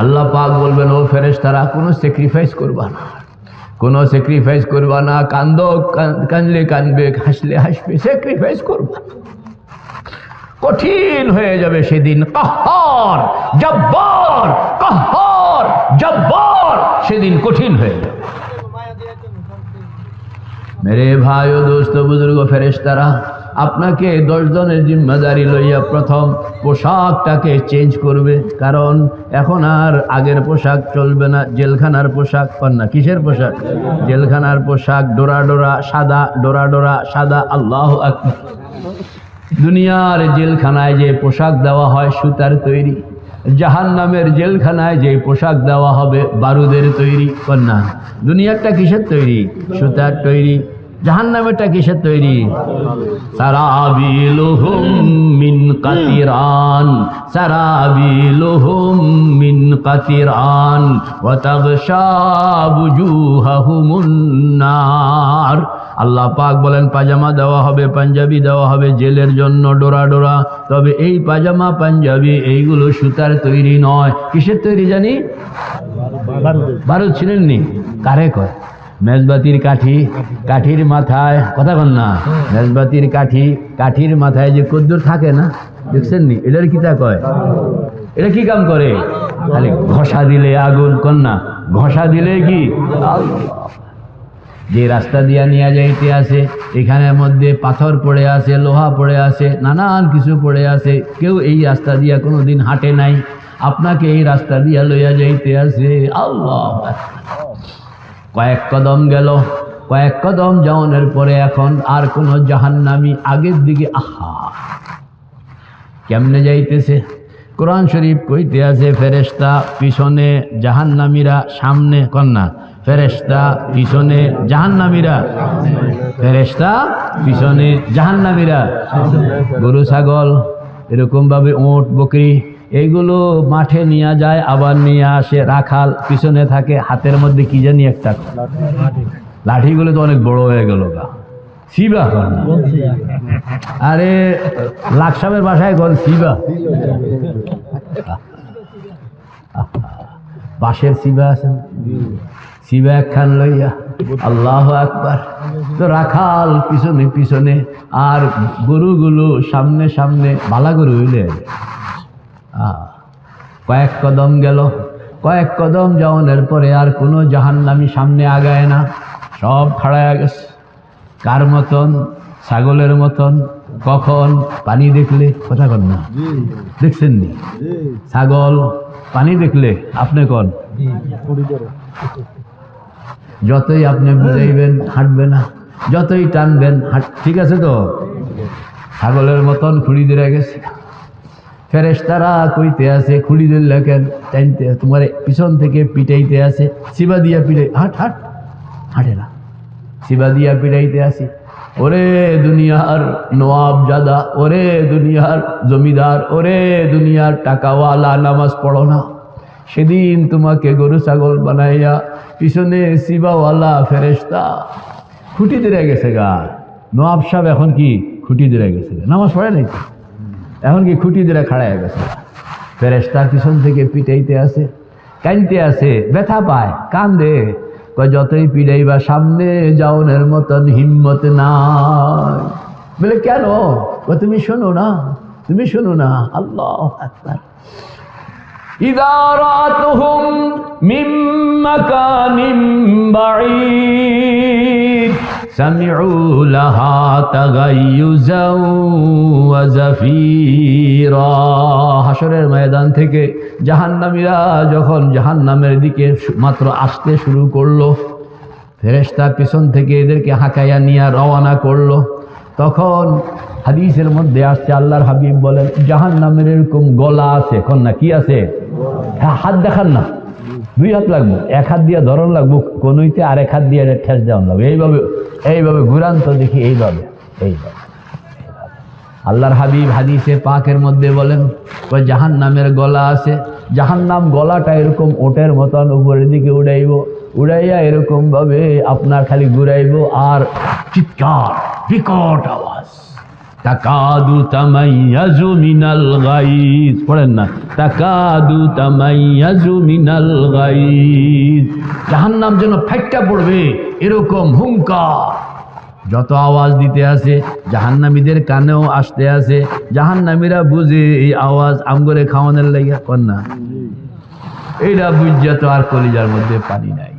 আল্লাহ পাক বলবেন, ও ফেরেশতারা কোনো স্যাক্রিফাইস করবা না, কোনো স্যাক্রিফাইস করবা না, কানলে কানবে, হাসলে হাসবে, স্যাক্রিফাইস করবা। কঠিন হয়ে যাবে সেদিন। কাহ্হার জব্বার, কাহ্হার জব্বার, সেদিন কঠিন হয়ে যাবে। মেরে ভাই ও দোস্ত বুজুর্গ ফেরেশতারা, আপনাকে 10 জনের জিম্মাদারি লইয়া প্রথম পোশাকটাকে চেঞ্জ করবে, কারণ এখন আর আগের পোশাক চলবে না, জেলখানার পোশাক। না, কিসের পোশাক? জেলখানার পোশাক, ডোরা ডোরা সাদা, ডোরা ডোরা সাদা। আল্লাহু আকবার। দুনিয়ার জেলখানায় যে পোশাক দেওয়া হয় সুতার তৈরি, জাহান্নামের জেলখানায় যে পোশাক দেওয়া হবে বারুদের তৈরি। কন্যা, দুনিয়ারটা কিসের তৈরি? সুতার তৈরি। জাহান্নামেরটা কিসের তৈরি? সারাবিলুহুম মিন কাতিরান, সারাবিলুহুম মিন কাতিরান ওয়া তাগশা বুজুহাহুমুন নার। আল্লাহ পাক বলেন, পাজামা দেওয়া হবে, পাঞ্জাবি দেওয়া হবে জেলের জন্য, ডোরা ডোরা। তবে এই পাজামা পাঞ্জাবি এইগুলো সুতার তৈরি নয়। কিসের তৈরি জানি? বারুদ। ছিলেন নি? কারে কয়? মেজবাতির কাঠি, কাঠির মাথায়, কথা বল না, মেজবাতির কাঠি, কাঠির মাথায় যে কদ্দুর থাকে না, দেখছেন নি? এটার কিতা কয়? এটা কি কাম করে? খালি ঘষা দিলে আগুন। কন্যা, ঘষা দিলে কি? যে রাস্তা দিয়া নিয়ে যাইতে আছে, এখানের মধ্যে পাথর পড়ে আছে, লোহা পড়ে আছে, নানান কিছু পড়ে আছে, কেউ এই রাস্তা দিয়া কোনো দিন হাঁটে নাই, আপনাকে এই রাস্তা দিয়া লইয়া যাইতে আছে। আল্লাহ, কয়েক কদম গেল, কয়েক কদম যাওয়ানোর পরে এখন আর কোনো জাহান্নামী আগের দিকে, আহা কেমনে যাইতেছে? কোরআন শরীফ কইতে আছে, ফেরেশতা পিছনে, জাহান্নামীরা সামনে। কন্যা, ফেরেশতা পিছনে, জাহান্নামীরা। ফেরেশতা পিছনে, জাহান্নামীরা। গরু ছাগল এরকম ভাবে, উট বকরি এইগুলো মাঠে নিয়ে যায়, আবার নিয়ে আসে, রাখাল পিছনে থাকে, হাতের মধ্যে কি জানি একটা লাঠিগুলো তো অনেক বড় হয়ে গেল গা, শিবা। আরে লাকসামের বাসায় গল শিবা, বাঁশের শিবা আছেন, শিবা একখান লইয়া। আল্লাহু আকবার। তো রাখাল পিছনে পিছনে, আর গরুগুলো সামনে সামনে। বালা গরু হইলে কয়েক কদম গেল, কয়েক কদম যাওয়ানোর পরে আর কোনো জাহান্নামী সামনে আগায় না, সব খাড়ায় গেছে। কার মতন? ছাগলের মতন। কখন? পানি দেখলে। কথা কন না, দেখছেন নি? ছাগল পানি দেখলে আপনি কন, যতই আপনি বুঝাইবেন হাঁটবে না, যতই টানবেন ঠিক আছে তো, ছাগলের মতন খুঁড়ি ধরে গেছে। ফেরেশতারা কইতে আছে, খুঁড়ি ধরলে কেন? টাইনতে, তোমার পিছন থেকে পিটাইতে আছে, শিবা দিয়া পিটাই, হাট হাট, হাঁটে না, শিবা দিয়া পিটাইতে আসি। ওরে দুনিয়ার নওয়াব জাদা, ওরে দুনিয়ার জমিদার, ওরে দুনিয়ার টাকাওয়ালা, নামাজ পড়ো না, সেদিন তোমাকে গরু ছাগল বানাইয়া পিছনে শিবাওয়ালা ফেরেশতা খুঁটি ধরে গেছে গা। নওয়াব সাহেব এখন কি খুঁটি ধরে গেছে, নামাজ পড়ে নাই, এখন কি খুঁটি ধরে খাড়ায় গেছে। ফেরেশতার পিছন থেকে পিটাইতে আছে, কানতে আছে, ব্যথা পায়, কান্দে। যতই পিড়াইবা সামনে যাওনের মতন হিম্মত নাই। বলে কেন? তুমি শোনো না, তুমি শোনো না। আল্লাহু আকবার। ইযা রাআতুহুম মিন মাকানিন বাঈদ সামি'ু লাহা তাগায়্যুজাও ওয়া জাফীরা। হাশরের ময়দান থেকে জাহান্নামীরা যখন জাহান্নামের দিকে মাত্র আসতে শুরু করলো, ফেরেশতা পিছন থেকে এদেরকে হাঁকাইয়া নিয়ে রওনা করলো, তখন হাদিসের মধ্যে আসছে, আল্লাহর হাবিব বলেন, জাহান্নামের এরকম গলা আছে। কন্যা, কি আছে? হ্যাঁ, হাত দেখান না, 2 হাত লাগবো, 1 হাত দিয়ে ধরন লাগবো কোনইতে, আর 1 হাত দিয়ে ঠেস দেওয়ান লাগবে। এইভাবে এইভাবে ঘুরান তো দেখি, এইভাবে এইভাবে। আল্লাহর হাবিব হাদিসে পাকের মধ্যে বলেন, জাহান্নামের গলা আছে, জাহান্নাম গলাটা এরকম ওটের মতন উপরের দিকে উড়াইব, উড়াইয়া এরকম ভাবে আপনার খালি ঘুরাইব, আর চিৎকার, বিকট আওয়াজ, তাকাদু তামাইয়াজু মিনাল গাইজ, পড়েন না, তাকাদু তামাইয়াজু মিনাল গাইজ। জাহান্নাম যেন ফাইটটা পড়বে এরকম হুঙ্কার যত আওয়াজ দিতে আছে জাহান্নামীদের কানেও আসতে আছে। জাহান্নামীরা বুঝে এই আওয়াজ আমগরে খাওয়ানোর লাগিয়া কন্যা, এইটা বুঝিয়া তো আর কলিজার মধ্যে পানি নাই।